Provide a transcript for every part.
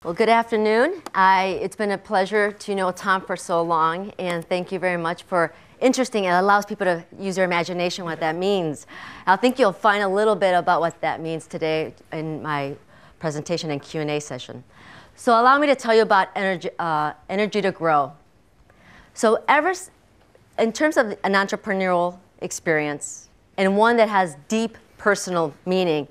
Well, good afternoon. It's been a pleasure to know Tom for so long, and thank you very much for interesting. It allows people to use their imagination what that means. I think you'll find a little bit about what that means today in my presentation and Q&A session. So allow me to tell you about energy to grow. So in terms of an entrepreneurial experience, and one that has deep personal meaning,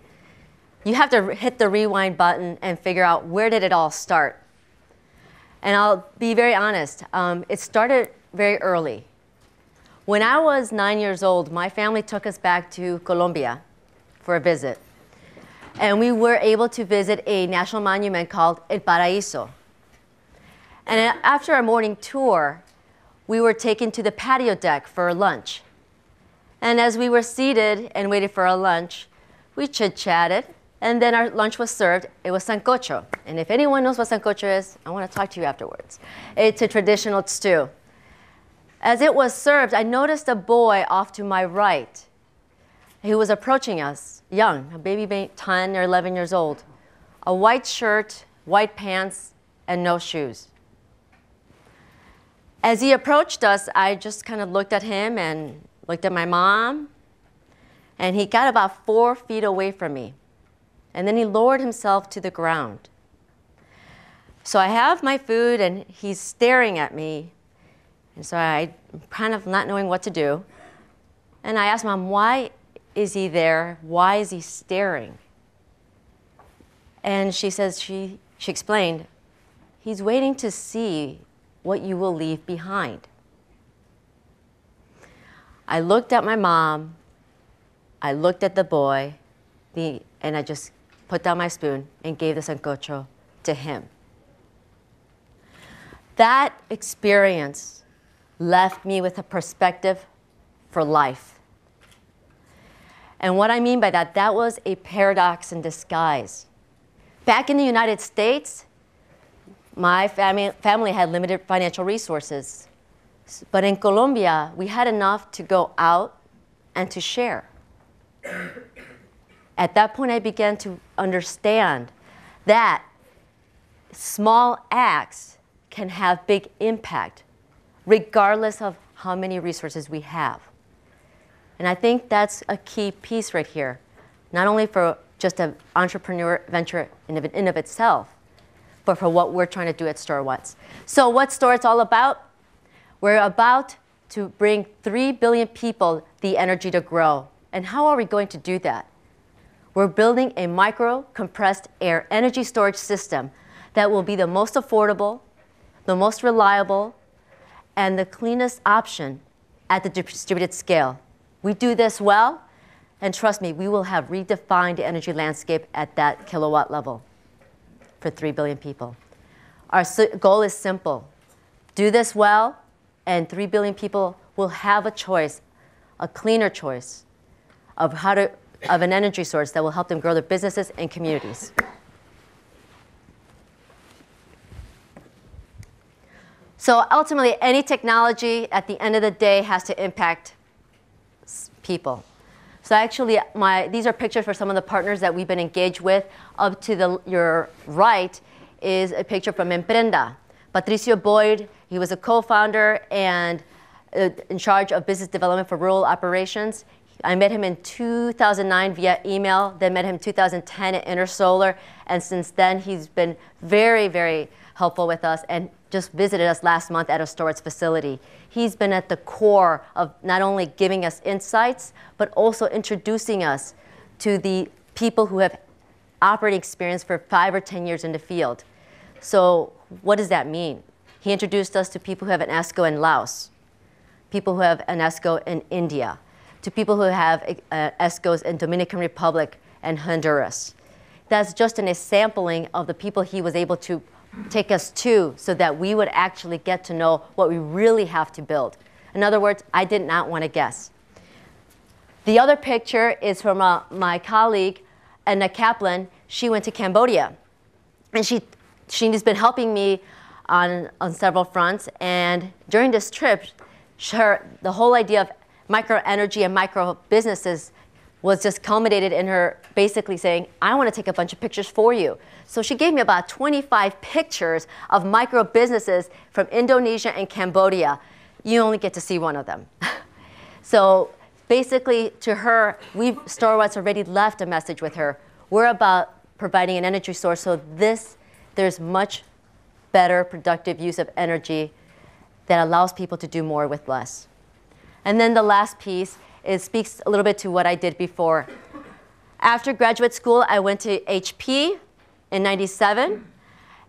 you have to hit the rewind button and figure out where did it all start. And I'll be very honest, it started very early. When I was 9 years old, my family took us back to Colombia for a visit. And we were able to visit a national monument called El Paraíso. And after our morning tour, we were taken to the patio deck for lunch. And as we were seated and waited for our lunch, we chit-chatted. And then our lunch was served. It was sancocho. And if anyone knows what sancocho is, I want to talk to you afterwards. It's a traditional stew. As it was served, I noticed a boy off to my right. He was approaching us, young, a baby 10 or 11 years old. A white shirt, white pants, and no shoes. As he approached us, I just kind of looked at him and looked at my mom. And he got about 4 feet away from me. And then he lowered himself to the ground. So I have my food, and he's staring at me. And so I'm kind of not knowing what to do. And I asked Mom, why is he there? Why is he staring? And she says, she explained, he's waiting to see what you will leave behind. I looked at my mom. I looked at the boy, and I just put down my spoon and gave the sancocho to him. That experience left me with a perspective for life. And what I mean by that, that was a paradox in disguise. Back in the United States, my family had limited financial resources. But in Colombia, we had enough to go out and to share. At that point, I began to understand that small acts can have big impact, regardless of how many resources we have. And I think that's a key piece right here, not only for just an entrepreneur venture in of itself, but for what we're trying to do at StorWatts. So what's StorWatts all about? We're about to bring 3 billion people the energy to grow. And how are we going to do that? We're building a micro-compressed air energy storage system that will be the most affordable, the most reliable, and the cleanest option at the distributed scale. We do this well, and trust me, we will have redefined the energy landscape at that kilowatt level for 3 billion people. Our goal is simple. Do this well, and 3 billion people will have a choice, a cleaner choice, of an energy source that will help them grow their businesses and communities. So ultimately, any technology at the end of the day has to impact people. So actually, these are pictures for some of the partners that we've been engaged with. Up to your right is a picture from Emprenda. Patricio Boyd, he was a co-founder and in charge of business development for rural operations. I met him in 2009 via email, then met him in 2010 at InterSolar, and since then he's been very, very helpful with us and just visited us last month at a StorWatts facility. He's been at the core of not only giving us insights, but also introducing us to the people who have operating experience for 5 or 10 years in the field. So what does that mean? He introduced us to people who have an ESCO in Laos, people who have an ESCO in India, to people who have ESCOs in Dominican Republic and Honduras. That's just a sampling of the people he was able to take us to so that we would actually get to know what we really have to build. In other words, I did not want to guess. The other picture is from my colleague, Anna Kaplan. She went to Cambodia. And she's been helping me on several fronts. And during this trip, the whole idea of micro energy and micro businesses was just culminated in her basically saying, I want to take a bunch of pictures for you. So she gave me about 25 pictures of micro businesses from Indonesia and Cambodia. You only get to see one of them. So basically to her, StorWatts already left a message with her. We're about providing an energy source so there's much better productive use of energy that allows people to do more with less. And then the last piece speaks a little bit to what I did before. After graduate school, I went to HP in '97.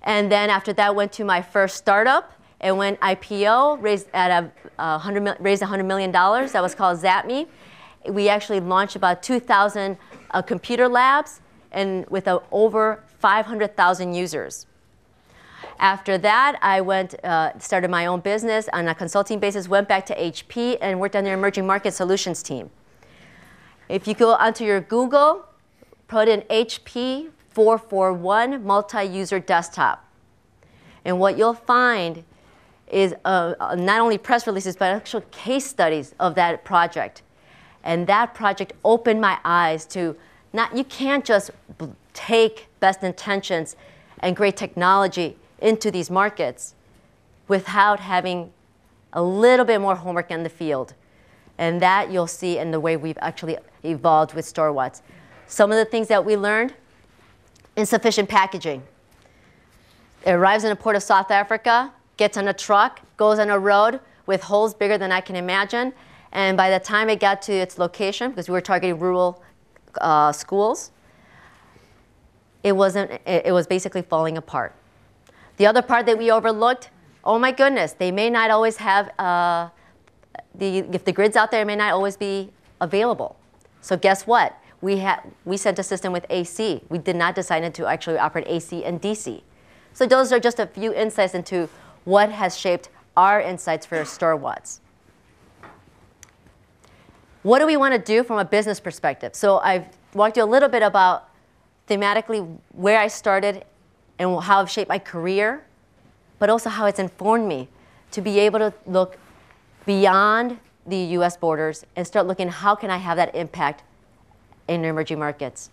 And then after that, went to my first startup and went IPO, raised $100 million. That was called ZapMe. We actually launched about 2,000 computer labs and with over 500,000 users. After that, I started my own business on a consulting basis, went back to HP, and worked on their emerging market solutions team. If you go onto your Google, put in HP 441 multi-user desktop. And what you'll find is not only press releases, but actual case studies of that project. And that project opened my eyes to you can't just take best intentions and great technology into these markets without having a little bit more homework in the field. And that you'll see in the way we've actually evolved with StorWatts. Some of the things that we learned: insufficient packaging. It arrives in a port of South Africa, gets on a truck, goes on a road with holes bigger than I can imagine, and by the time it got to its location, because we were targeting rural schools, it was basically falling apart. The other part that we overlooked, oh my goodness, they may not always have, if the grid's out there, it may not always be available. So guess what? We sent a system with AC. We did not decide to actually operate AC and DC. So those are just a few insights into what has shaped our insights for StorWatts. What do we want to do from a business perspective? So I've walked you a little bit about thematically where I started and how I've shaped my career, but also how it's informed me to be able to look beyond the US borders and start looking how can I have that impact in emerging markets.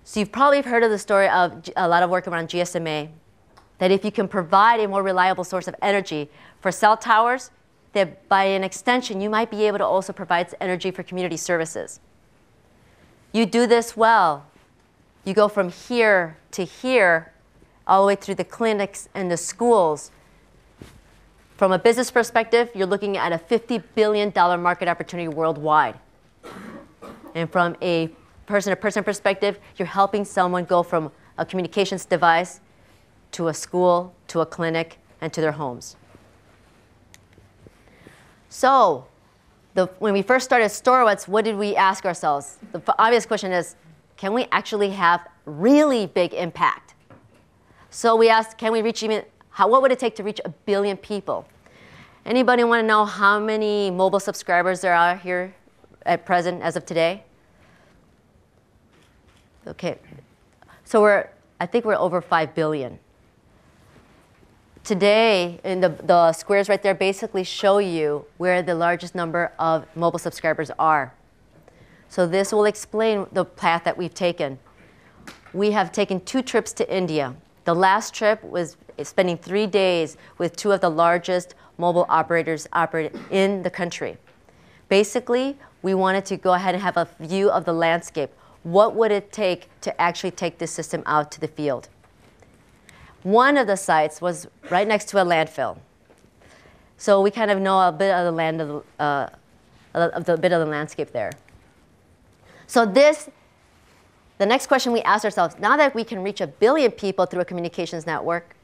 So you've probably heard of the story of a lot of work around GSMA, that if you can provide a more reliable source of energy for cell towers, that by an extension, you might be able to also provide energy for community services. You do this well. You go from here to here, all the way through the clinics and the schools. From a business perspective, you're looking at a $50 billion market opportunity worldwide. And from a person-to-person perspective, you're helping someone go from a communications device to a school, to a clinic, and to their homes. So when we first started StorWatts, what did we ask ourselves? The obvious question is, can we actually have really big impact? So we asked, can we reach what would it take to reach 1 billion people? Anybody want to know how many mobile subscribers there are here at present as of today? Okay, so I think we're over 5 billion. Today, and the squares right there basically show you where the largest number of mobile subscribers are. So this will explain the path that we've taken. We have taken 2 trips to India. The last trip was spending 3 days with 2 of the largest mobile operators operating in the country. Basically, we wanted to go ahead and have a view of the landscape. What would it take to actually take this system out to the field? One of the sites was right next to a landfill. So we kind of know a bit of the landscape there. So the next question we asked ourselves, now that we can reach 1 billion people through a communications network,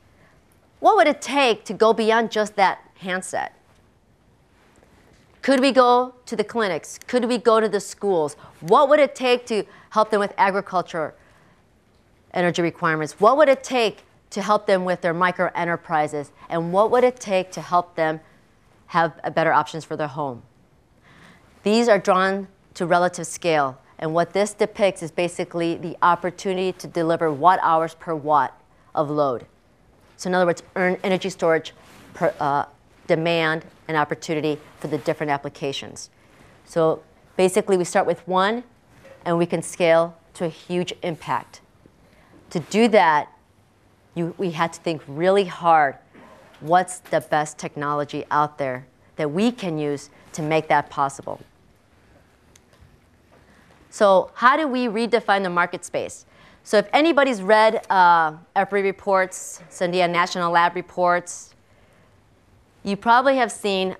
what would it take to go beyond just that handset? Could we go to the clinics? Could we go to the schools? What would it take to help them with agriculture energy requirements? What would it take to help them with their micro enterprises? And what would it take to help them have better options for their home? These are drawn to relative scale. And what this depicts is basically the opportunity to deliver watt hours per watt of load. So in other words, earn energy storage demand and opportunity for the different applications. So basically, we start with 1, and we can scale to a huge impact. To do that, we had to think really hard, what's the best technology out there that we can use to make that possible? So how do we redefine the market space? So if anybody's read EPRI reports, Sandia National Lab reports, you probably have seen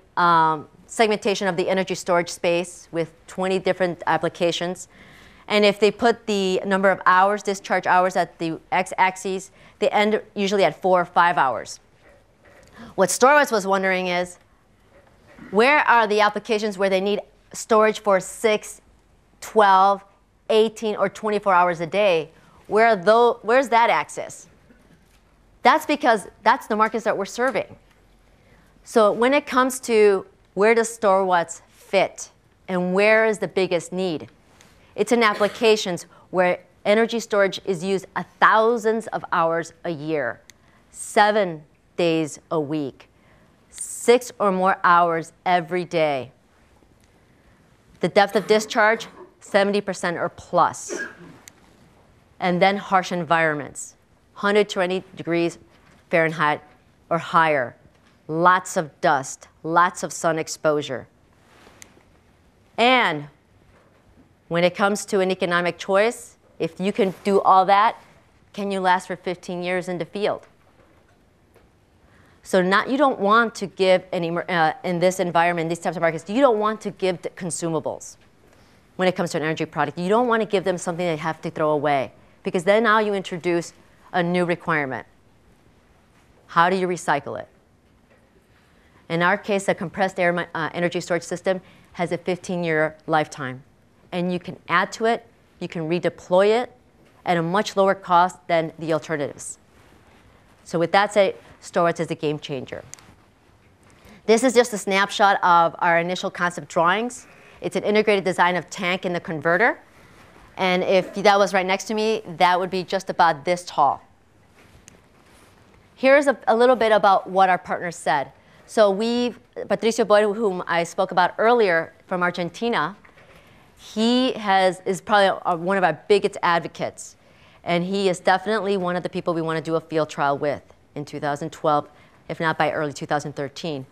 segmentation of the energy storage space with 20 different applications. And if they put the number of hours, discharge hours at the x-axis, they end usually at 4 or 5 hours. What StorWatts was wondering is, where are the applications where they need storage for 6, 12, 18, or 24 hours a day? Where's that axis? That's because that's the markets that we're serving. So when it comes to where does StorWatts fit and where is the biggest need, it's in applications where energy storage is used thousands of hours a year, 7 days a week, 6 or more hours every day. The depth of discharge, 70% or plus. And then harsh environments, 120 degrees Fahrenheit or higher, lots of dust, lots of sun exposure. And when it comes to an economic choice, if you can do all that, can you last for 15 years in the field? So you don't want to give in this environment, these types of markets, you don't want to give the consumables when it comes to an energy product. You don't want to give them something they have to throw away, because then now you introduce a new requirement. How do you recycle it? In our case, a compressed air energy storage system has a 15-year lifetime. And you can add to it, you can redeploy it at a much lower cost than the alternatives. So with that said, StorWatts is a game changer. This is just a snapshot of our initial concept drawings. It's an integrated design of tank and the converter. And if that was right next to me, that would be just about this tall. Here's a little bit about what our partners said. So Patricio Boyd, whom I spoke about earlier from Argentina, he is probably one of our biggest advocates. And he is definitely one of the people we want to do a field trial with in 2012, if not by early 2013.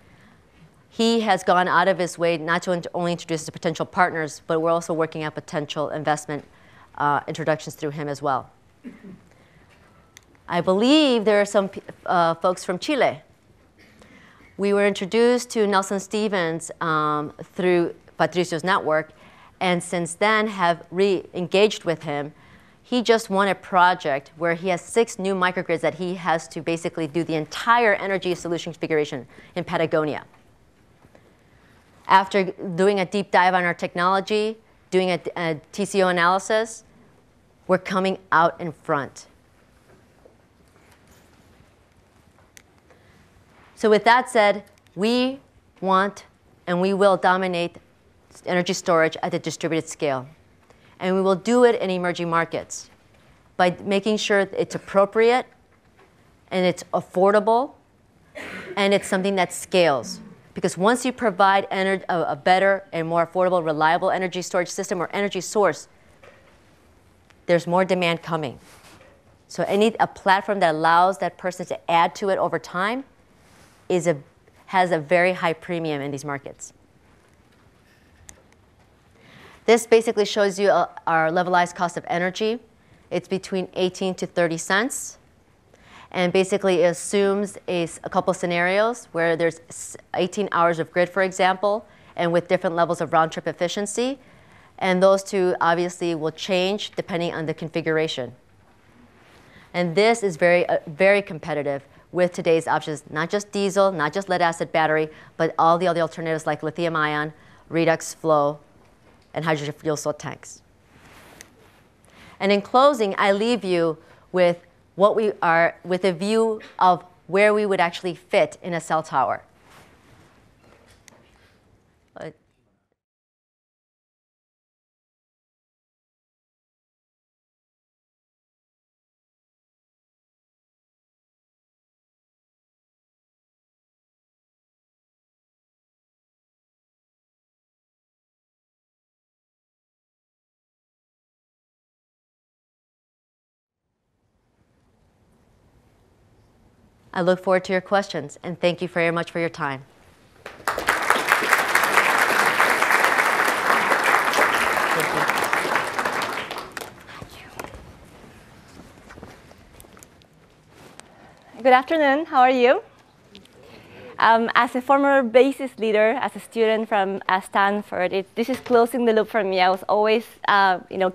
He has gone out of his way not to only introduce us to potential partners, but we're also working at potential investment introductions through him as well. I believe there are some folks from Chile. We were introduced to Nelson Stevens through Patricio's network, and since then have re-engaged with him. He just won a project where he has 6 new microgrids that he has to basically do the entire energy solution configuration in Patagonia. After doing a deep dive on our technology, doing a TCO analysis, we're coming out in front. So with that said, we want and we will dominate energy storage at the distributed scale. And we will do it in emerging markets by making sure it's appropriate and it's affordable and it's something that scales. Because once you provide a better and more affordable, reliable energy storage system or energy source, there's more demand coming. So a platform that allows that person to add to it over time has a very high premium in these markets. This basically shows you our levelized cost of energy. It's between 18 to 30 cents. And basically it assumes a couple scenarios where there's 18 hours of grid, for example, and with different levels of round trip efficiency. And those two obviously will change depending on the configuration. And this is very competitive with today's options, not just diesel, not just lead acid battery, but all the other alternatives like lithium ion, redox flow, and hydrogen fuel cell tanks. And in closing, I leave you with with a view of where we would actually fit in a cell tower. I look forward to your questions, and thank you very much for your time. Good afternoon. How are you? As a former basis leader, as a student from Stanford, this is closing the loop for me. I was always,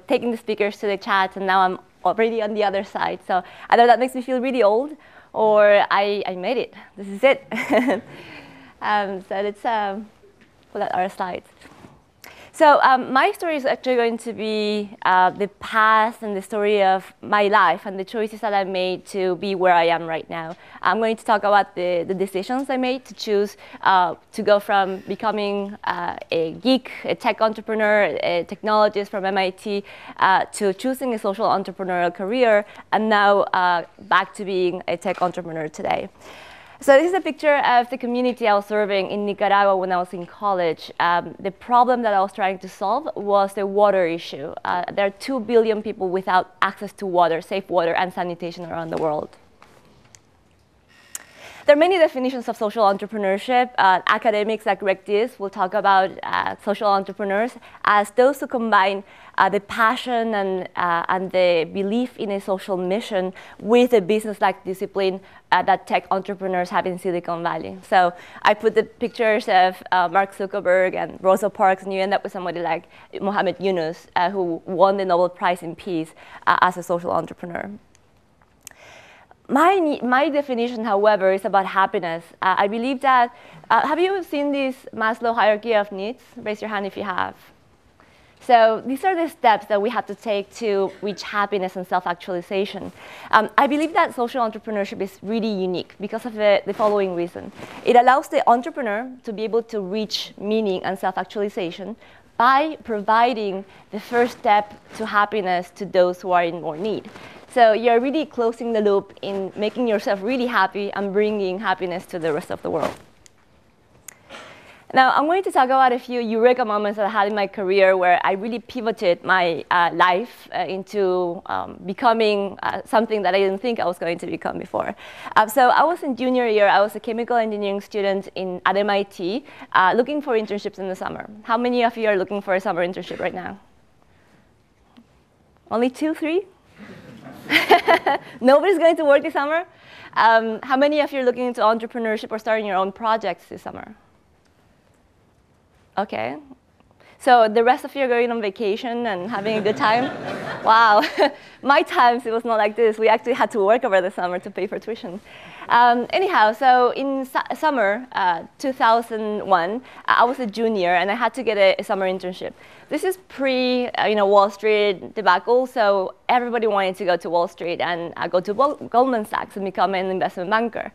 taking the speakers to the chats, and now I'm already on the other side. So either that makes me feel really old, or I made it. This is it. So let's pull out our slides. So my story is actually going to be the past and the story of my life and the choices that I made to be where I am right now. I'm going to talk about the decisions I made to choose to go from becoming a geek, a tech entrepreneur, a technologist from MIT, to choosing a social entrepreneurial career, and now back to being a tech entrepreneur today. So this is a picture of the community I was serving in Nicaragua when I was in college. The problem that I was trying to solve was the water issue. There are 2 billion people without access to water, safe water, and sanitation around the world. There are many definitions of social entrepreneurship. Academics like Greg Diz will talk about social entrepreneurs as those who combine the passion and the belief in a social mission with a business-like discipline that tech entrepreneurs have in Silicon Valley. So I put the pictures of Mark Zuckerberg and Rosa Parks, and you end up with somebody like Mohammed Yunus, who won the Nobel Prize in Peace as a social entrepreneur. My definition, however, is about happiness. I believe that, have you seen this Maslow hierarchy of needs? Raise your hand if you have. So these are the steps that we have to take to reach happiness and self-actualization. I believe that social entrepreneurship is really unique because of the following reason. It allows the entrepreneur to be able to reach meaning and self-actualization by providing the first step to happiness to those who are in more need. So you're really closing the loop in making yourself really happy and bringing happiness to the rest of the world. Now, I'm going to talk about a few eureka moments that I had in my career where I really pivoted my life into becoming something that I didn't think I was going to become before. So I was in junior year. I was a chemical engineering student at MIT looking for internships in the summer. How many of you are looking for a summer internship right now? Only 2, 3? Nobody's going to work this summer? How many of you are looking into entrepreneurship or starting your own projects this summer? Okay. So the rest of you are going on vacation and having a good time? Wow. My times, it was not like this. We actually had to work over the summer to pay for tuition. Anyhow, so in summer 2001, I was a junior, and I had to get a summer internship. This is pre-Wall Street debacle, so everybody wanted to go to Wall Street and go to Goldman Sachs and become an investment banker.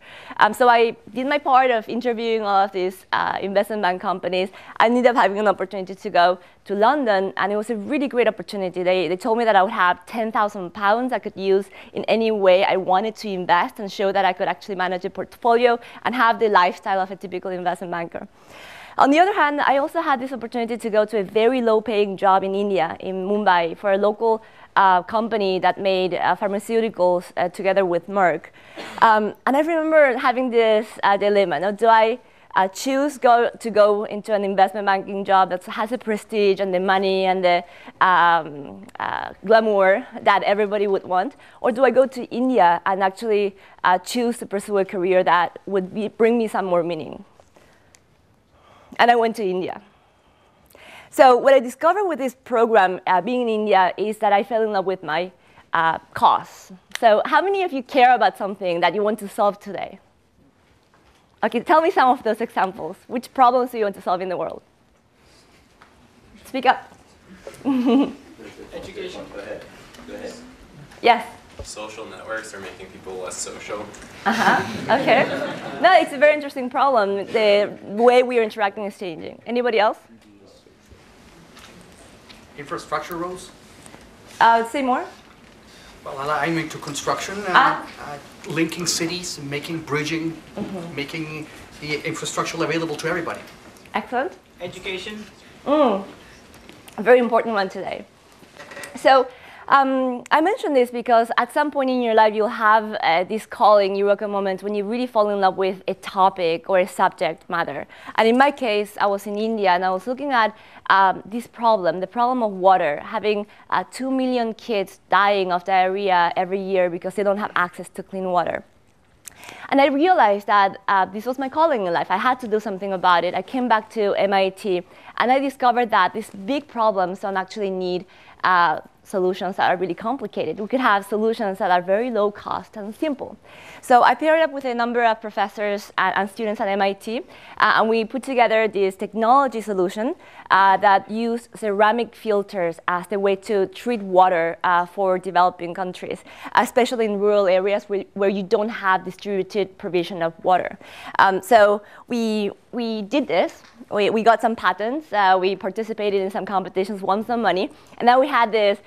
So I did my part of interviewing all of these investment bank companies. I ended up having an opportunity to go to London, and it was a really great opportunity. They told me that I would have 10,000 pounds I could use in any way I wanted to invest and show that I could actually manage a portfolio and have the lifestyle of a typical investment banker. On the other hand, I also had this opportunity to go to a very low-paying job in India, in Mumbai, for a local company that made pharmaceuticals together with Merck. And I remember having this dilemma. Now, do I choose to go into an investment banking job that has the prestige and the money and the glamour that everybody would want? Or do I go to India and actually choose to pursue a career that would bring me some more meaning? And I went to India. So what I discovered with this program, being in India, is that I fell in love with my cause. So how many of you care about something that you want to solve today? Okay, tell me some of those examples. Which problems do you want to solve in the world? Speak up. Education. Go ahead. Yes? Social networks are making people less social. Okay. No, it's a very interesting problem. The way we are interacting is changing. Anybody else? Infrastructure roles? Say more. Well, I'm into construction, linking cities, bridging, making the infrastructure available to everybody. Excellent. Education. A very important one today. So I mentioned this because at some point in your life, you'll have this calling, eureka moment, when you really fall in love with a topic or a subject matter. And in my case, I was in India, and I was looking at this problem, the problem of water, having 2 million kids dying of diarrhea every year because they don't have access to clean water. And I realized that this was my calling in life. I had to do something about it. I came back to MIT, and I discovered that these big problems don't actually need solutions that are really complicated. We could have solutions that are very low cost and simple. So I paired up with a number of professors and students at MIT, and we put together this technology solution that used ceramic filters as the way to treat water for developing countries, especially in rural areas where you don't have distributed provision of water. So we did this. We got some patents. We participated in some competitions, won some money. And then we had this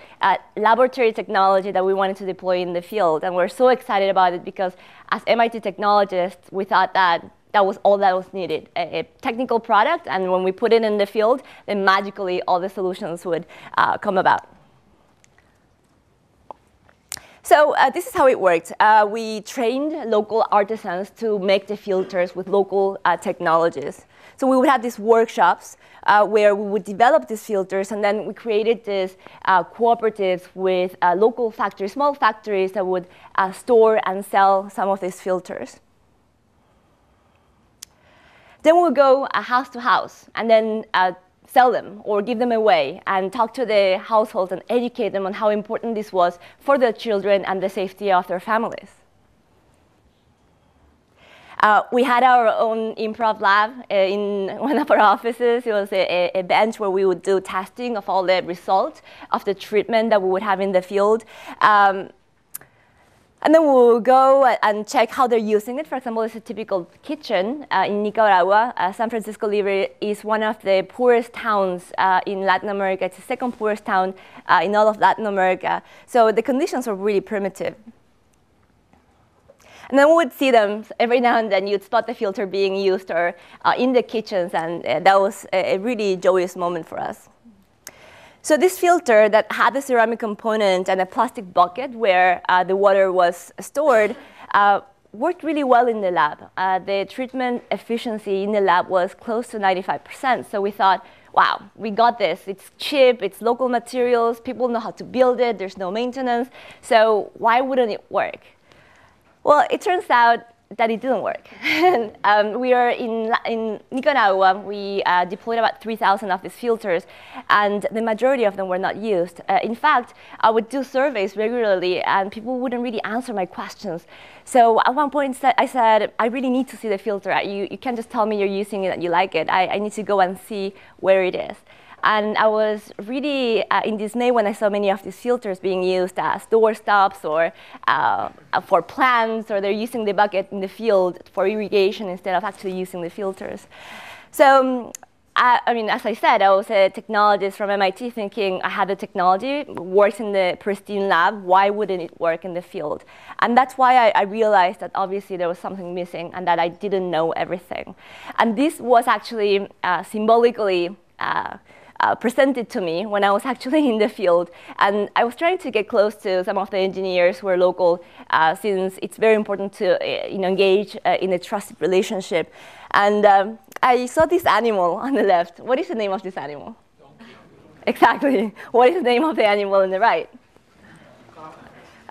laboratory technology that we wanted to deploy in the field. And we're so excited about it because as MIT technologists, we thought that that was all that was needed, a technical product. And when we put it in the field, then magically all the solutions would come about. So this is how it worked. We trained local artisans to make the filters with local technologies. So we would have these workshops where we would develop these filters, and then we created these cooperatives with local factories, small factories that would store and sell some of these filters. Then we'll go house to house, and then sell them or give them away and talk to the households and educate them on how important this was for their children and the safety of their families. We had our own improv lab in one of our offices. It was a bench where we would do testing of all the results of the treatment that we would have in the field. And then we'll go and check how they're using it. For example, it's a typical kitchen in Nicaragua. San Francisco Libre is one of the poorest towns in Latin America. It's the second poorest town in all of Latin America. So the conditions are really primitive. And then we would see them every now and then. You'd spot the filter being used or in the kitchens, and that was a really joyous moment for us. So this filter that had a ceramic component and a plastic bucket where the water was stored worked really well in the lab. The treatment efficiency in the lab was close to 95%. So we thought, wow, we got this. It's cheap, it's local materials, people know how to build it, there's no maintenance. So why wouldn't it work? Well, it turns out that it didn't work. We are in Nicaragua. We deployed about 3,000 of these filters, and the majority of them were not used. In fact, I would do surveys regularly, and people wouldn't really answer my questions. So at one point, I said, I really need to see the filter. You can't just tell me you're using it and you like it. I need to go and see where it is. And I was really in dismay when I saw many of these filters being used as doorstops or for plants, or they're using the bucket in the field for irrigation instead of actually using the filters. So, I mean, as I said, I was a technologist from MIT thinking I had the technology, works in the pristine lab, why wouldn't it work in the field? And that's why I realized that obviously there was something missing and that I didn't know everything. And this was actually symbolically presented to me when I was actually in the field. And I was trying to get close to some of the engineers who are local, since it's very important to engage in a trusted relationship. And I saw this animal on the left. What is the name of this animal? Donkey. Exactly. What is the name of the animal on the right?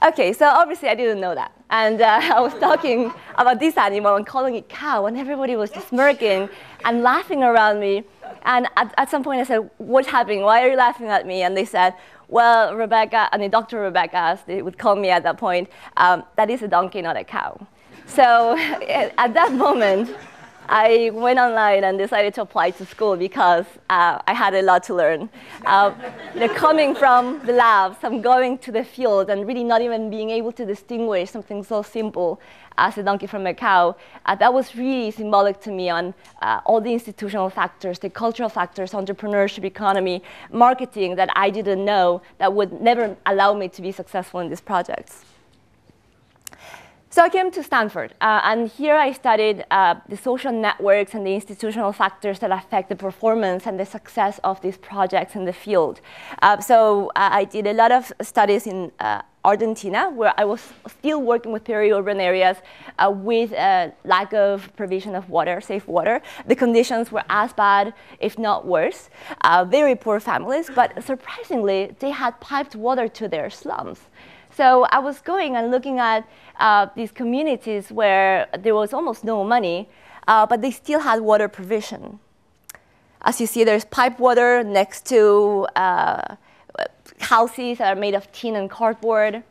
OK, so obviously I didn't know that. And I was talking about this animal and calling it cow, and everybody was just smirking and laughing around me. And at some point I said, what's happening? Why are you laughing at me? And they said, well, Rebecca, and Dr. Rebecca, as they would call me at that point, that is a donkey, not a cow. So at that moment, I went online and decided to apply to school because I had a lot to learn. Coming from the labs, I'm going to the field and really not even being able to distinguish something so simple as a donkey from a cow. That was really symbolic to me on all the institutional factors, the cultural factors, entrepreneurship, economy, marketing that I didn't know that would never allow me to be successful in these projects. So I came to Stanford, and here I studied the social networks and the institutional factors that affect the performance and the success of these projects in the field. So I did a lot of studies in Argentina, where I was still working with peri-urban areas with a lack of provision of water, safe water. The conditions were as bad, if not worse. Very poor families, but surprisingly, they had piped water to their slums. So I was going and looking at these communities where there was almost no money, but they still had water provision. As you see, there's pipe water next to houses that are made of tin and cardboard.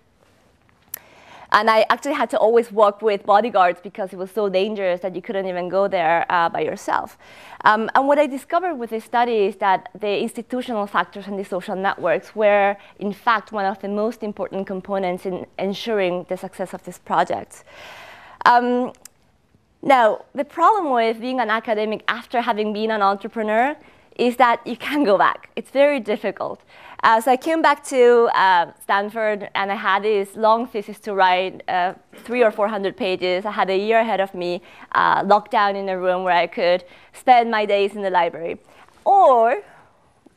And I actually had to always walk with bodyguards because it was so dangerous that you couldn't even go there by yourself. And what I discovered with this study is that the institutional factors and the social networks were, in fact, one of the most important components in ensuring the success of these projects. Now, the problem with being an academic after having been an entrepreneur is that you can't go back. It's very difficult. So I came back to Stanford, and I had this long thesis to write, 300 or 400 pages. I had a year ahead of me, locked down in a room where I could spend my days in the library. Or,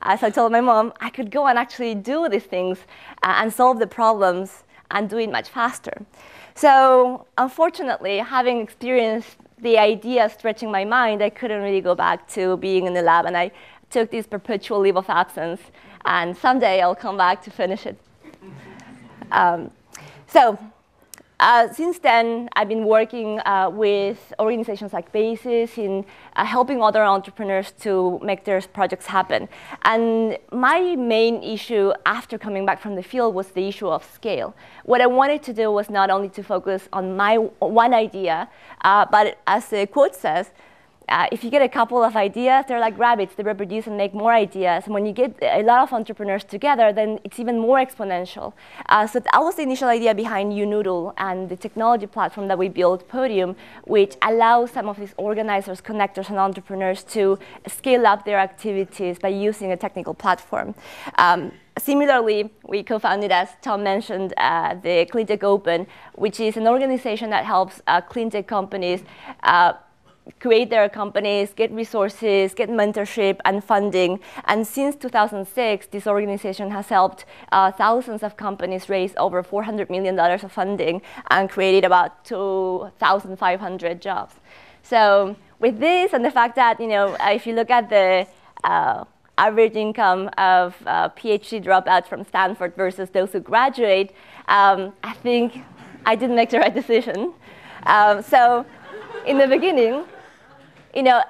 as I told my mom, I could go and actually do these things and solve the problems and do it much faster. So unfortunately, having experienced the idea stretching my mind, I couldn't really go back to being in the lab, and I took this perpetual leave of absence, and someday I'll come back to finish it. Since then, I've been working with organizations like BASIS in helping other entrepreneurs to make their projects happen. And my main issue after coming back from the field was the issue of scale. What I wanted to do was not only to focus on my one idea, but as the quote says, if you get a couple of ideas, they're like rabbits. They reproduce and make more ideas. And when you get a lot of entrepreneurs together, then it's even more exponential. So that was the initial idea behind YouNoodle and the technology platform that we built, Podium, which allows some of these organizers, connectors, and entrepreneurs to scale up their activities by using a technical platform. Similarly, we co-founded, as Tom mentioned, the CleanTech Open, which is an organization that helps cleantech companies create their companies, get resources, get mentorship and funding. And since 2006, this organization has helped thousands of companies raise over $400 million of funding and created about 2,500 jobs. So with this and the fact that, if you look at the average income of PhD dropouts from Stanford versus those who graduate, I think I didn't make the right decision. So in the beginning,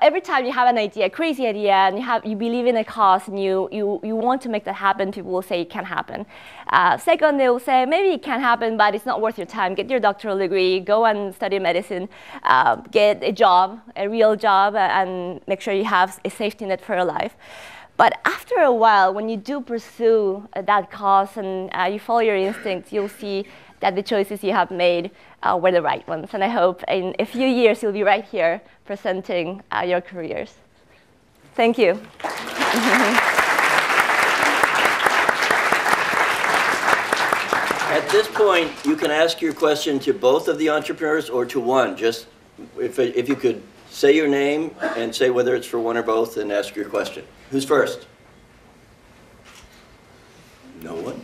every time you have an idea, a crazy idea, and you believe in a cause, and you want to make that happen, people will say it can't happen. Second, they will say, maybe it can happen, but it's not worth your time. Get your doctoral degree, go and study medicine, get a job, a real job, and make sure you have a safety net for your life. But after a while, when you do pursue that cause and you follow your instincts, you'll see that the choices you have made were the right ones. And I hope in a few years you'll be right here presenting your careers. Thank you. At this point, you can ask your question to both of the entrepreneurs or to one. Just if you could say your name and say whether it's for one or both and ask your question. Who's first? No one?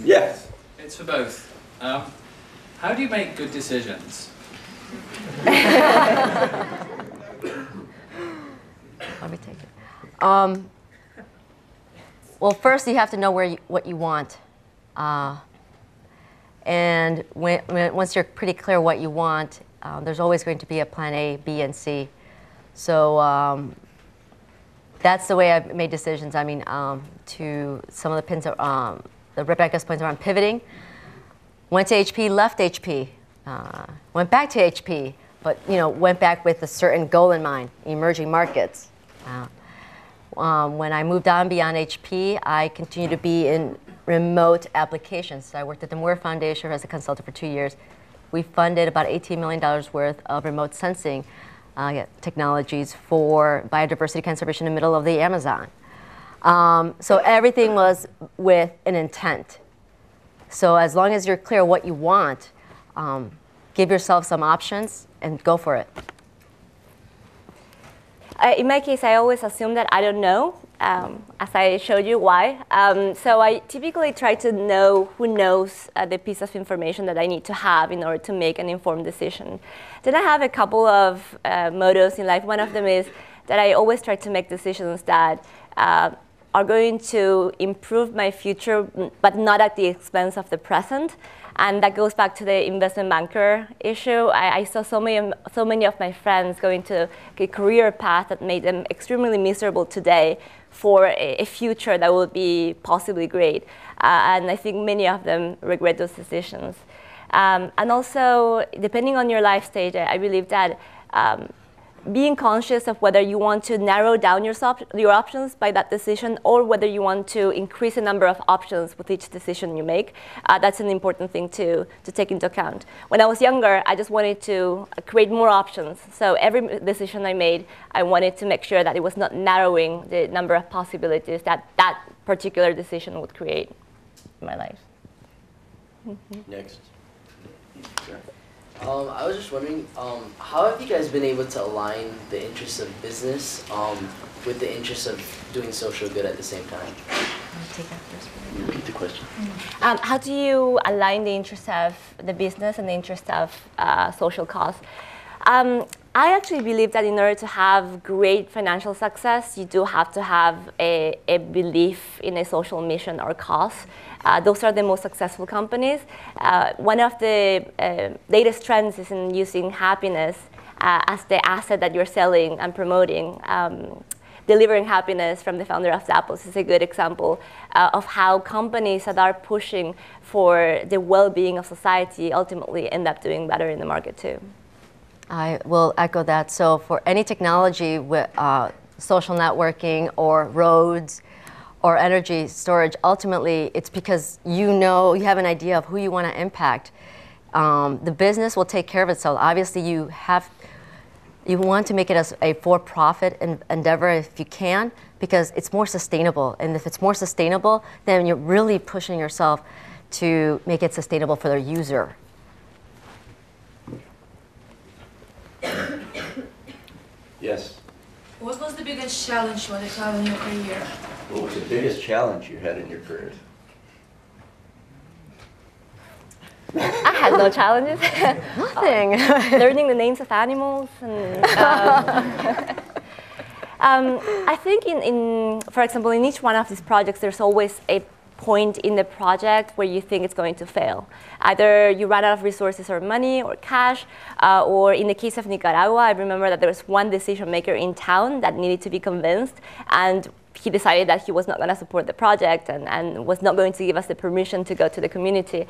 Yes. It's for both. How do you make good decisions? Let me take it. Well, first you have to know what you want. And once you're pretty clear what you want, there's always going to be a plan A, B, and C. So that's the way I've made decisions. I mean, to some of the pins, the Rebecca's points around pivoting. Went to HP, left HP, went back to HP, but went back with a certain goal in mind, emerging markets. When I moved on beyond HP, I continued to be in remote applications. I worked at the Moore Foundation as a consultant for 2 years. We funded about $18 million worth of remote sensing technologies for biodiversity conservation in the middle of the Amazon. So everything was with an intent. So as long as you're clear what you want, give yourself some options and go for it. In my case, I always assume that I don't know, as I showed you why. So I typically try to know who knows the piece of information that I need to have in order to make an informed decision. Then I have a couple of mottos in life. One of them is that I always try to make decisions that are going to improve my future, but not at the expense of the present. And that goes back to the investment banker issue. I saw so many of my friends going to a career path that made them extremely miserable today for a future that would be possibly great. And I think many of them regret those decisions. And also, depending on your life stage, I believe that being conscious of whether you want to narrow down your options by that decision or whether you want to increase the number of options with each decision you make, that's an important thing to take into account. When I was younger, I just wanted to create more options. So every decision I made, I wanted to make sure that it was not narrowing the number of possibilities that that particular decision would create in my life. Next. Sure. I was just wondering, how have you guys been able to align the interests of business with the interests of doing social good at the same time? Take that first. Repeat the question. How do you align the interests of the business and the interests of social cause? I actually believe that in order to have great financial success, you do have to have a belief in a social mission or cause. Those are the most successful companies. One of the latest trends is in using happiness as the asset that you're selling and promoting. Delivering happiness from the founder of Zappos is a good example of how companies that are pushing for the well-being of society ultimately end up doing better in the market too. I will echo that. So for any technology with social networking or roads or energy storage, ultimately it's because you have an idea of who you want to impact. The business will take care of itself. Obviously you want to make it as a for-profit endeavor if you can, because it's more sustainable. And if it's more sustainable, then you're really pushing yourself to make it sustainable for the user. Yes. What was the biggest challenge you had to have in your career? What was the biggest challenge you had in your career? I had no challenges. Nothing. Learning the names of animals. And, I think, for example, in each one of these projects, there's always a point in the project where you think it's going to fail. Either you run out of resources or money or cash, or in the case of Nicaragua, I remember that there was one decision maker in town that needed to be convinced, and he decided that he was not going to support the project and was not going to give us the permission to go to the community.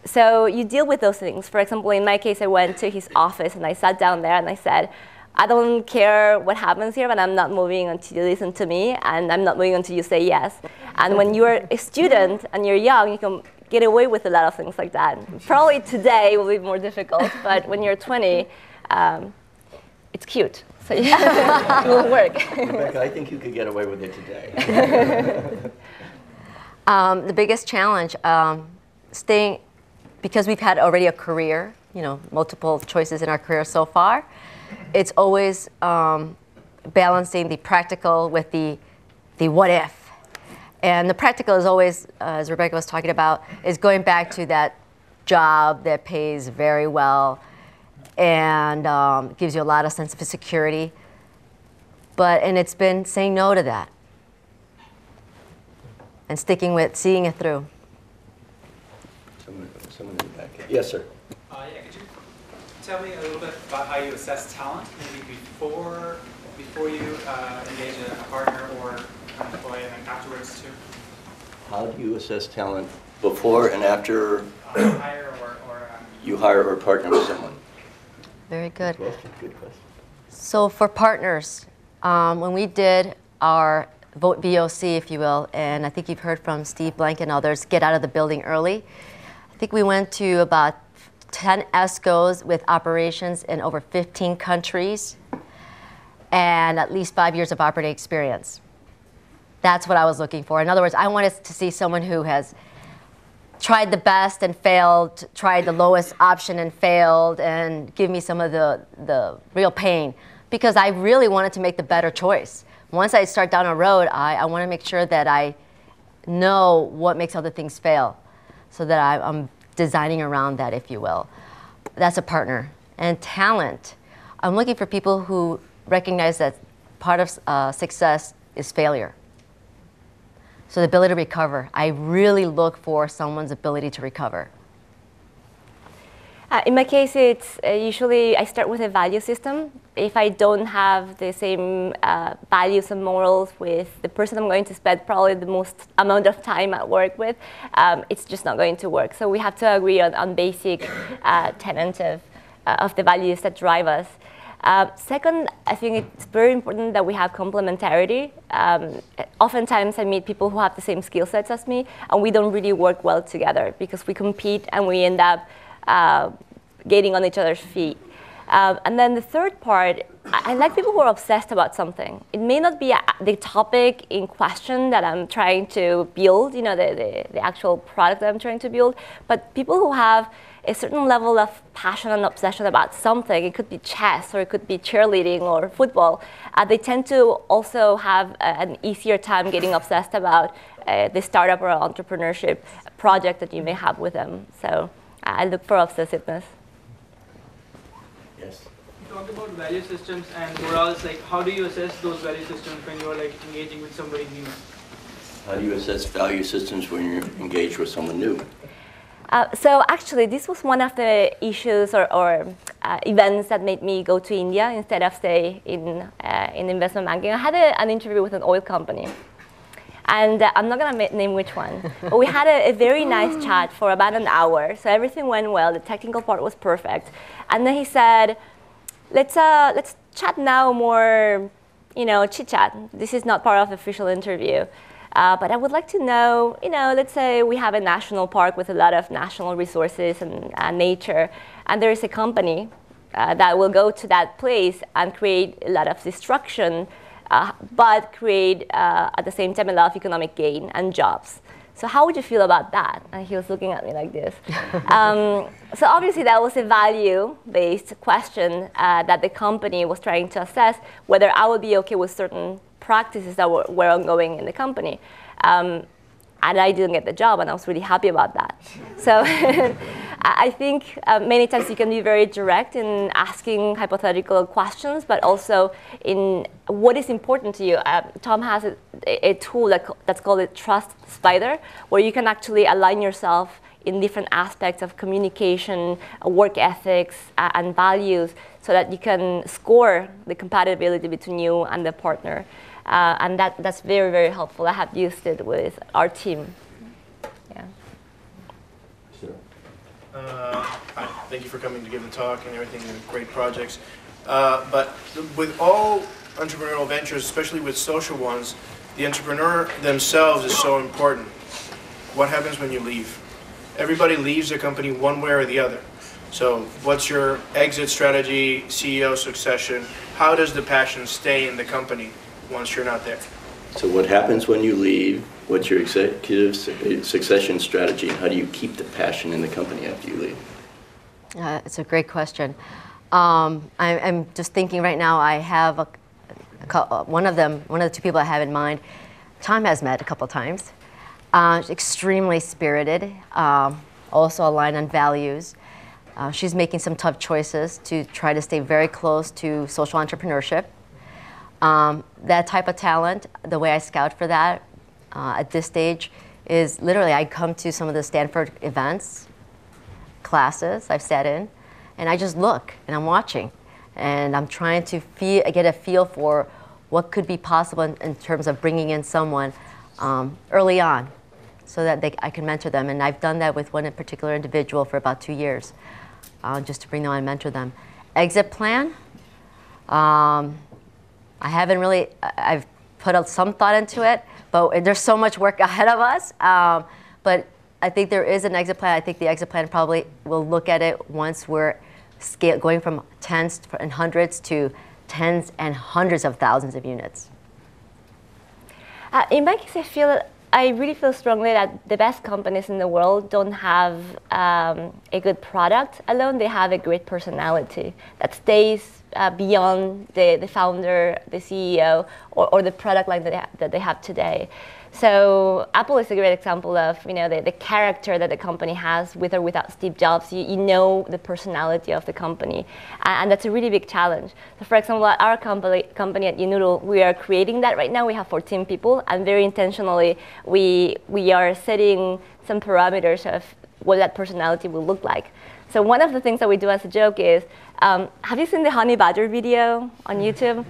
So you deal with those things. For example, in my case, I went to his office and I sat down there and I said, I don't care what happens here, but I'm not moving until you listen to me, and I'm not moving until you say yes. And when you're a student and you're young, you can get away with a lot of things like that. Probably today will be more difficult, but when you're 20, it's cute. So it will work. Rebecca, I think you could get away with it today. The biggest challenge, because we've had already a career, multiple choices in our career so far, it's always balancing the practical with the what if. And the practical is always, as Rebecca was talking about, is going back to that job that pays very well and gives you a lot of sense of security. And it's been saying no to that and sticking with seeing it through. Someone in the back. Yes, sir. Yeah, could you tell me a little bit about how you assess talent, maybe before you engage a partner or an employee, and then afterwards too? How do you assess talent before and after Hire you hire or partner with someone? Very good. Good question. So for partners, when we did our vote VOC, if you will, and I think you've heard from Steve Blank and others, get out of the building early. I think we went to about 10 ESCOs with operations in over 15 countries and at least 5 years of operating experience. That's what I was looking for. In other words, I wanted to see someone who has tried the best and failed, tried the lowest option and failed, and give me some of the real pain, because I really wanted to make the better choice. Once I start down a road, I want to make sure that I know what makes other things fail, so that I'm designing around that, if you will. That's a partner. And talent, I'm looking for people who recognize that part of success is failure. So the ability to recover. I really look for someone's ability to recover. In my case, it's usually I start with a value system. If I don't have the same values and morals with the person I'm going to spend probably the most amount of time at work with, it's just not going to work. So we have to agree on basic tenets of the values that drive us. Second, I think it's very important that we have complementarity. Oftentimes I meet people who have the same skill sets as me, and we don't really work well together because we compete and we end up getting on each other's feet. And then the third part, I like people who are obsessed about something. It may not be the topic in question that I'm trying to build, you know, the actual product that I'm trying to build, but people who have a certain level of passion and obsession about something. It could be chess, or it could be cheerleading or football. They tend to also have an easier time getting obsessed about the startup or entrepreneurship project that you may have with them. So I look for obsessiveness. Yes. You talked about value systems and morals. Like, how do you assess those value systems when you're like engaging with somebody new? How do you assess value systems when you're engaged with someone new? So actually, this was one of the issues or events that made me go to India instead of stay in investment banking. I had an interview with an oil company. And I'm not going to name which one. But we had a very nice chat for about an hour. So everything went well. The technical part was perfect. And then he said, let's chat now more, you know, chit-chat. This is not part of the official interview. But I would like to know, you know, let's say we have a national park with a lot of national resources and nature, and there is a company that will go to that place and create a lot of destruction, but create at the same time a lot of economic gain and jobs. So how would you feel about that? And he was looking at me like this. So obviously that was a value-based question that the company was trying to assess whether I would be okay with certain practices that were ongoing in the company. And I didn't get the job, and I was really happy about that. So I think many times you can be very direct in asking hypothetical questions, but also in what is important to you. Tom has a tool that's called a trust spider, where you can actually align yourself in different aspects of communication, work ethics, and values, so that you can score the compatibility between you and the partner. And that's very, very helpful. I have used it with our team. Yeah. Hi. Thank you for coming to give the talk and everything, and great projects. But with all entrepreneurial ventures, especially with social ones, the entrepreneur themselves is so important. What happens when you leave? Everybody leaves a company one way or the other. So what's your exit strategy, CEO succession? How does the passion stay in the company once you're not there? So what happens when you leave? What's your executive succession strategy? And how do you keep the passion in the company after you leave? It's a great question. I'm just thinking right now, I have one of the two people I have in mind. Tom has met a couple times. Extremely spirited, also aligned on values. She's making some tough choices to try to stay very close to social entrepreneurship. That type of talent, the way I scout for that at this stage is literally I come to some of the Stanford events, classes I've sat in, and I just look and I'm watching. And I'm trying to get a feel for what could be possible in terms of bringing in someone early on so that I can mentor them. And I've done that with one particular individual for about 2 years, just to bring them on and mentor them. Exit plan. I haven't really, I've put out some thought into it, but there's so much work ahead of us. But I think there is an exit plan. I think the exit plan probably will look at it once we're going from tens and hundreds to tens and hundreds of thousands of units. In my case, I feel I really feel strongly that the best companies in the world don't have a good product alone. They have a great personality that stays beyond the founder, the CEO, or the product line that they have today. So Apple is a great example of the character that the company has with or without Steve Jobs. You know the personality of the company, and that's a really big challenge. So for example, at our company at YouNoodle, we are creating that right now. We have 14 people, and very intentionally, we are setting some parameters of what that personality will look like. So one of the things that we do as a joke is, have you seen the honey badger video on YouTube?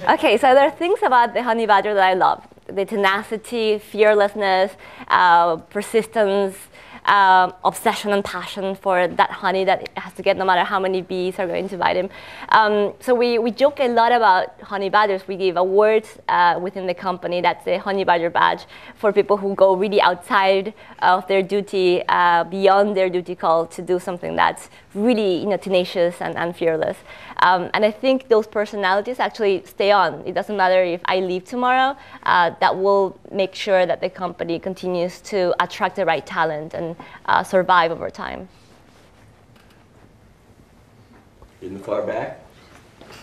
Okay, so there are things about the honey badger that I love. The tenacity, fearlessness, persistence, obsession and passion for that honey that it has to get no matter how many bees are going to bite him. So we joke a lot about honey badgers. We give awards within the company. That's the honey badger badge for people who go really outside of their duty, beyond their duty call to do something that's really tenacious and fearless. And I think those personalities actually stay on. It doesn't matter if I leave tomorrow. That will make sure that the company continues to attract the right talent and survive over time. In the far back?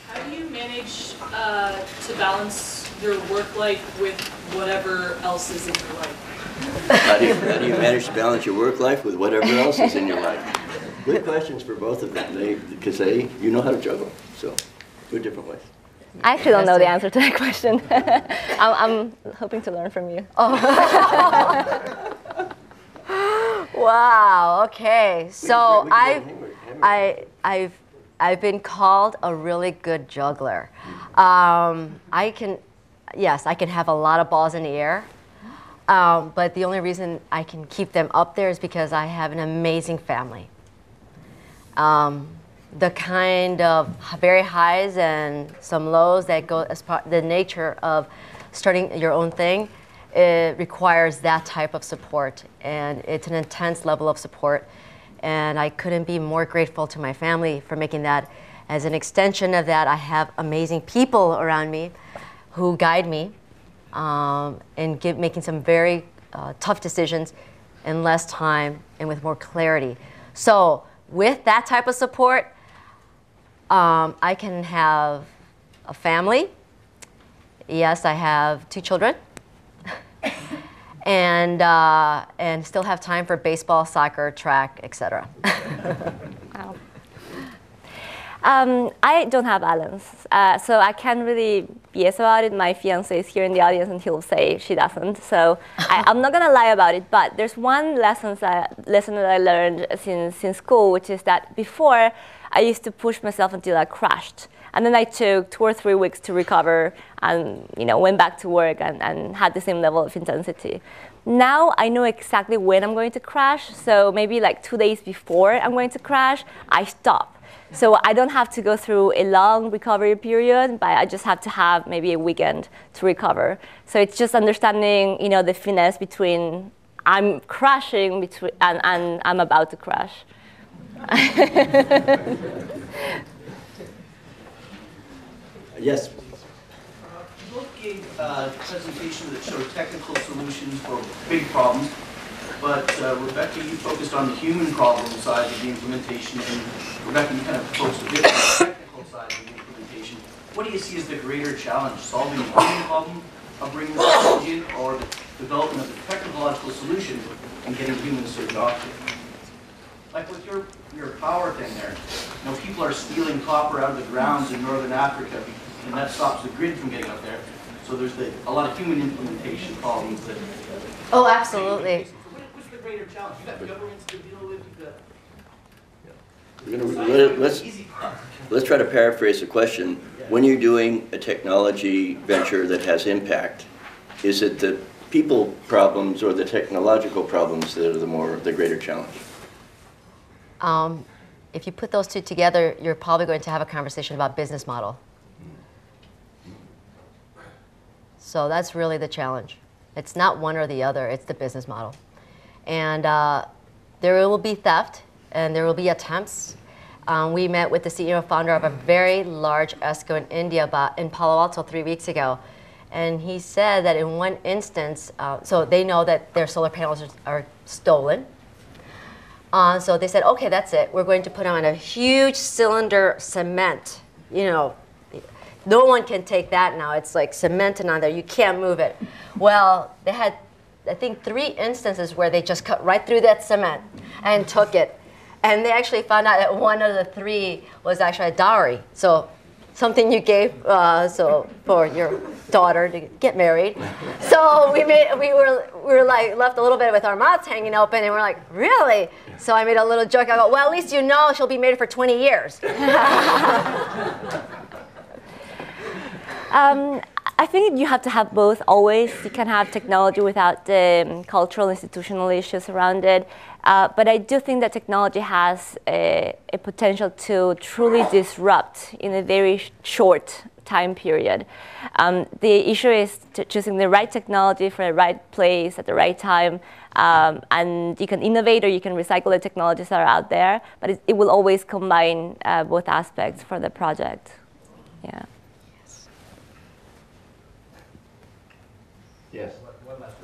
How do you manage to balance your work life with whatever else is in your life? How do you manage to balance your work life with whatever else is in your life? Good questions for both of them, because you know how to juggle, so good different ways. I actually don't know the answer to that question. I'm hoping to learn from you. Oh. Wow. Okay. So I've been called a really good juggler. I can have a lot of balls in the air. But the only reason I can keep them up there is because I have an amazing family. The kind of very highs and some lows that go as part the nature of starting your own thing, it requires that type of support, and it's an intense level of support, and I couldn't be more grateful to my family for making that. As an extension of that, I have amazing people around me who guide me and making some very tough decisions in less time and with more clarity. So with that type of support, I can have a family. Yes, I have 2 children. and still have time for baseball, soccer, track, etc. Wow. I don't have balance, so I can't really BS about it. My fiance is here in the audience, and he'll say she doesn't. So I'm not gonna lie about it. But there's one lesson that I learned since school, which is that before I used to push myself until I crashed, and then I took 2 or 3 weeks to recover, and went back to work and had the same level of intensity. Now I know exactly when I'm going to crash. So maybe like 2 days before I'm going to crash, I stop. So I don't have to go through a long recovery period, but I just have to have maybe a weekend to recover. So it's just understanding, the finesse between I'm crashing and I'm about to crash. Yes. You both gave a presentation that showed technical solutions for big problems. But Rebecca, you focused on the human problem side of the implementation, and Rebecca, you kind of focused a bit on the technical side of the implementation. What do you see as the greater challenge, solving the human problem of bringing the technology in, or the development of the technological solution and getting humans to adopt it? Like with your power thing there, people are stealing copper out of the grounds in northern Africa, and that stops the grid from getting out there. So there's a lot of human implementation problems that. Oh, absolutely. Greater challenge. You got governments to deal with. Let's try to paraphrase the question. When you're doing a technology venture that has impact, is it the people problems or the technological problems that are the greater challenge? If you put those two together, you're probably going to have a conversation about business model. So that's really the challenge. It's not one or the other, it's the business model. And there will be theft, and there will be attempts. We met with the CEO and founder of a very large ESCO in India, in Palo Alto 3 weeks ago. And he said that in one instance, so they know that their solar panels are stolen. So they said, okay, that's it. We're going to put on a huge cylinder cement. You know, no one can take that now. It's like cemented on there. You can't move it. Well, they had, I think, 3 instances where they just cut right through that cement and took it. And they actually found out that one of the 3 was actually a dowry. So something you gave so for your daughter to get married. So we were like left a little bit with our mouths hanging open, and we're like, really? So I made a little joke. I go, well, at least you know she'll be married for 20 years. I think you have to have both always. You can have technology without the cultural, institutional issues around it. But I do think that technology has a potential to truly disrupt in a very short time period. The issue is choosing the right technology for the right place at the right time. And you can innovate or you can recycle the technologies that are out there. But it will always combine both aspects for the project. Yeah. Yes. One last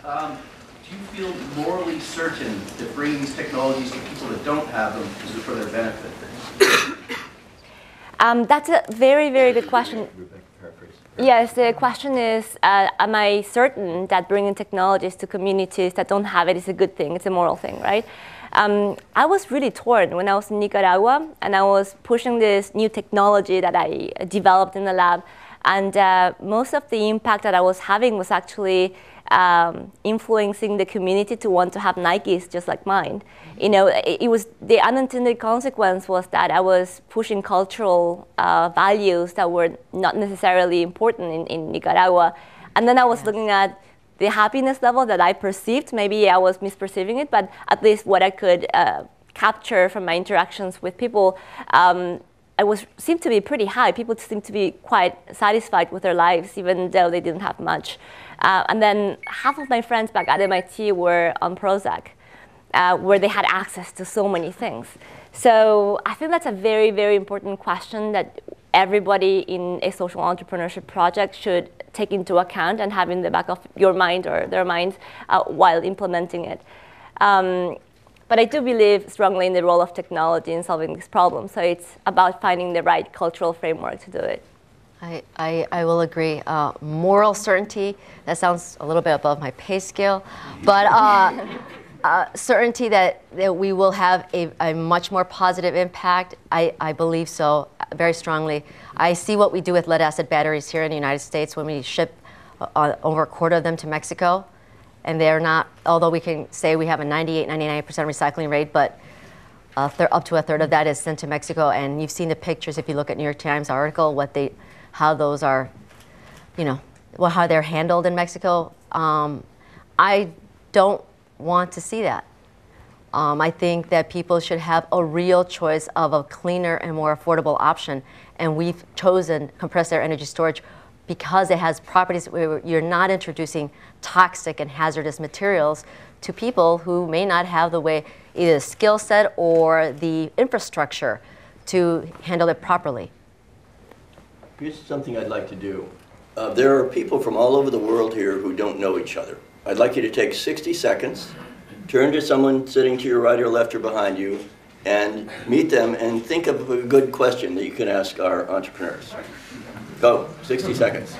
question. Do you feel morally certain that bringing these technologies to people that don't have them is for their benefit? That's a very, very good question. Yes, the question is, am I certain that bringing technologies to communities that don't have it is a good thing? It's a moral thing, right? I was really torn when I was in Nicaragua, and I was pushing this new technology that I developed in the lab. And most of the impact that I was having was actually influencing the community to want to have Nikes just like mine. You know, it was the unintended consequence was that I was pushing cultural values that were not necessarily important in Nicaragua. And then I was looking at the happiness level that I perceived. Maybe I was misperceiving it, but at least what I could capture from my interactions with people, seemed to be pretty high. People seemed to be quite satisfied with their lives, even though they didn't have much. And then half of my friends back at MIT were on Prozac, where they had access to so many things. So I think that's a very, very important question that everybody in a social entrepreneurship project should take into account and have in the back of your mind or their minds while implementing it. But I do believe strongly in the role of technology in solving this problem. So it's about finding the right cultural framework to do it. I will agree. Moral certainty, that sounds a little bit above my pay scale. But certainty that we will have a much more positive impact, I believe so very strongly. I see what we do with lead-acid batteries here in the United States when we ship over a quarter of them to Mexico. And they're not, although we can say we have a 98, 99% recycling rate, but up to a third of that is sent to Mexico. And you've seen the pictures if you look at New York Times article, how those are, you know, how they're handled in Mexico. I don't want to see that. I think that people should have a real choice of a cleaner and more affordable option. And we've chosen compressed air energy storage because it has properties where you're not introducing toxic and hazardous materials to people who may not have the way, either the skill set or the infrastructure to handle it properly. Here's something I'd like to do. There are people from all over the world here who don't know each other. I'd like you to take 60 seconds, turn to someone sitting to your right or left or behind you, and meet them and think of a good question that you can ask our entrepreneurs. Go, 60 seconds.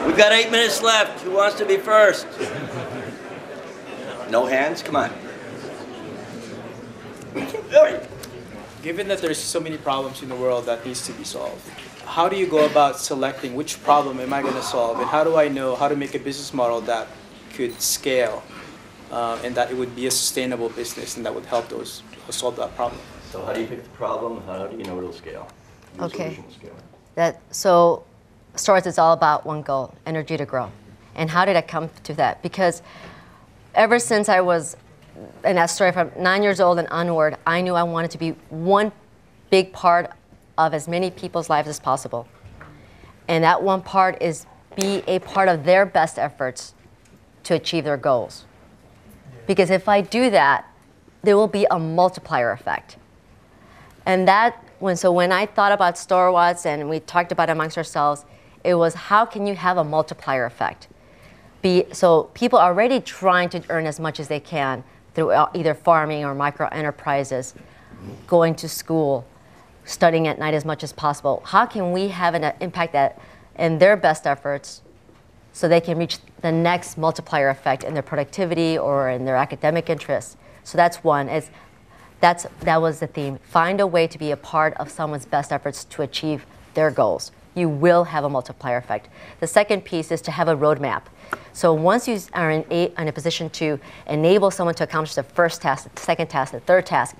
We've got 8 minutes left. Who wants to be first? No hands? Come on. Given that there's so many problems in the world that needs to be solved, how do you go about selecting which problem am I going to solve, and how do I know how to make a business model that could scale and that it would be a sustainable business and that would help those solve that problem? So how do you pick the problem? How do you know it'll scale? Your Okay. solution will scale. So StorWatts is all about one goal, energy to grow. And how did I come to that? Because ever since I was, in that story, from 9 years old and onward, I knew I wanted to be one big part of as many people's lives as possible. And that one part is be a part of their best efforts to achieve their goals. Because if I do that, there will be a multiplier effect. And when I thought about StorWatts and we talked about it amongst ourselves, it was how can you have a multiplier effect? So people are already trying to earn as much as they can through either farming or micro enterprises, going to school, studying at night as much as possible. How can we have an impact in their best efforts so they can reach the next multiplier effect in their productivity or in their academic interests? So that's one. That was the theme. Find a way to be a part of someone's best efforts to achieve their goals. You will have a multiplier effect. The second piece is to have a roadmap. So once you are in a position to enable someone to accomplish the first task, the second task, the third task,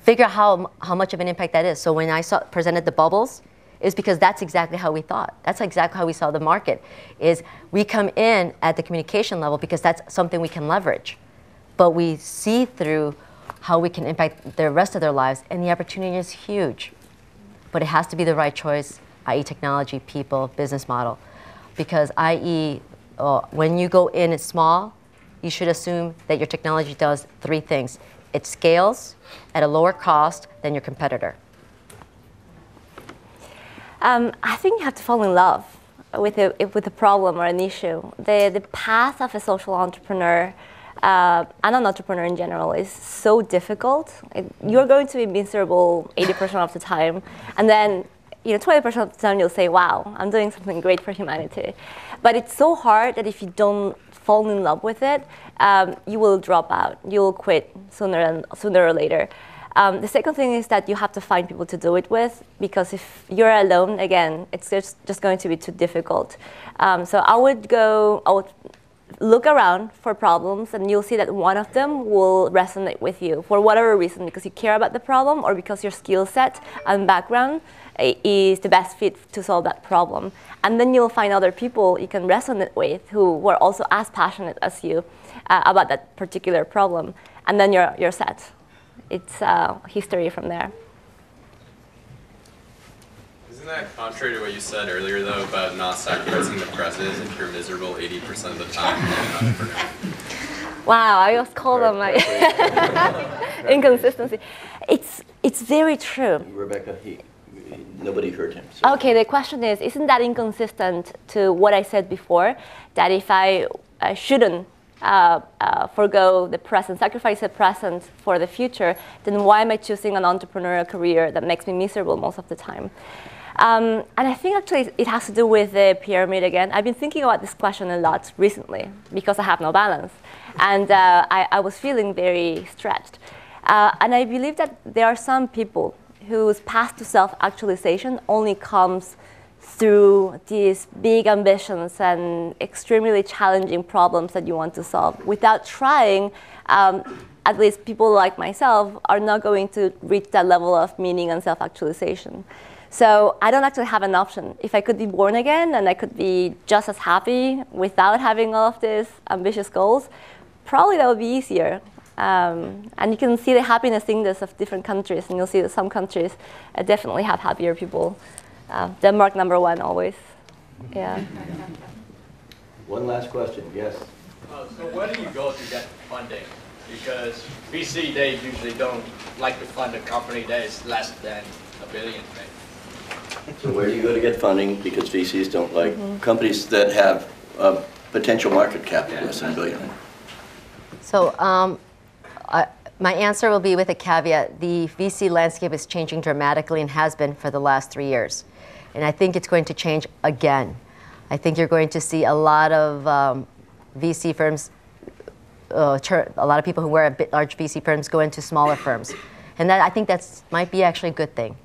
figure out how much of an impact that is. So when I presented the bubbles, is because that's exactly how we thought. That's exactly how we saw the market, is we come in at the communication level because that's something we can leverage. But we see through how we can impact the rest of their lives, and the opportunity is huge. But it has to be the right choice, i.e. technology, people, business model. Because i.e. When you go in small, you should assume that your technology does 3 things. It scales at a lower cost than your competitor. I think you have to fall in love with a problem or an issue. The path of a social entrepreneur and an entrepreneur in general is so difficult. You're going to be miserable 80% of the time, and then 20% of the time you'll say, wow, I'm doing something great for humanity. But it's so hard that if you don't fall in love with it, you will drop out. You'll quit sooner or later. The second thing is that you have to find people to do it with, because if you're alone, again, it's just going to be too difficult. So I would look around for problems, and you'll see that one of them will resonate with you for whatever reason, because you care about the problem or because your skill set and background is the best fit to solve that problem. And then you'll find other people you can resonate with who were also as passionate as you about that particular problem. And then you're set. It's history from there. Isn't that contrary to what you said earlier, though, about not sacrificing the present if you're miserable 80% of the time? Wow, I was called on my inconsistency. It's very true. Rebecca, nobody heard him. So. Okay, the question is, isn't that inconsistent to what I said before, that if I shouldn't forgo the present, sacrifice the present for the future, then why am I choosing an entrepreneurial career that makes me miserable most of the time? And I think actually it has to do with the pyramid again. I've been thinking about this question a lot recently because I have no balance. And I was feeling very stretched. And I believe that there are some people whose path to self-actualization only comes through these big ambitions and extremely challenging problems that you want to solve. Without trying, at least people like myself are not going to reach that level of meaning and self-actualization. So I don't actually have an option. If I could be born again and I could be just as happy without having all of these ambitious goals, probably that would be easier. And you can see the happiness index of different countries, and you'll see that some countries definitely have happier people. Denmark #1 always. Yeah. One last question, yes. So where do you go to get funding? Because VC, they usually don't like to fund a company that is less than $1 billion. So where do you go to get funding? Because VCs don't like companies that have a potential market cap of less than $1 billion. So my answer will be with a caveat. The VC landscape is changing dramatically and has been for the last 3 years. And I think it's going to change again. I think you're going to see a lot of VC firms, a lot of people who were at large VC firms go into smaller firms. And I think that might be actually a good thing.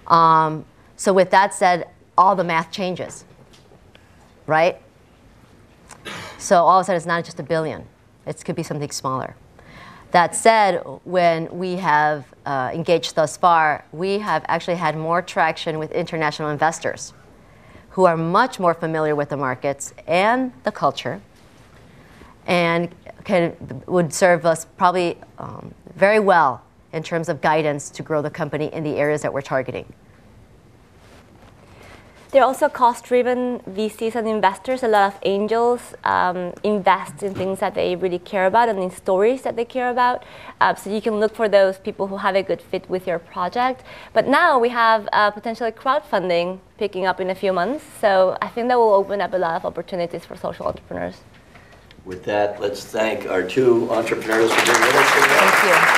So with that said, all the math changes, right? So all of a sudden, it's not just $1 billion. It could be something smaller. That said, when we have engaged thus far, we have actually had more traction with international investors who are much more familiar with the markets and the culture and would serve us probably very well in terms of guidance to grow the company in the areas that we're targeting. They're also cost-driven VCs and investors. A lot of angels invest in things that they really care about and in stories that they care about. So you can look for those people who have a good fit with your project. But now we have potentially crowdfunding picking up in a few months. So I think that will open up a lot of opportunities for social entrepreneurs. With that, let's thank our two entrepreneurs for being with us today. Thank you.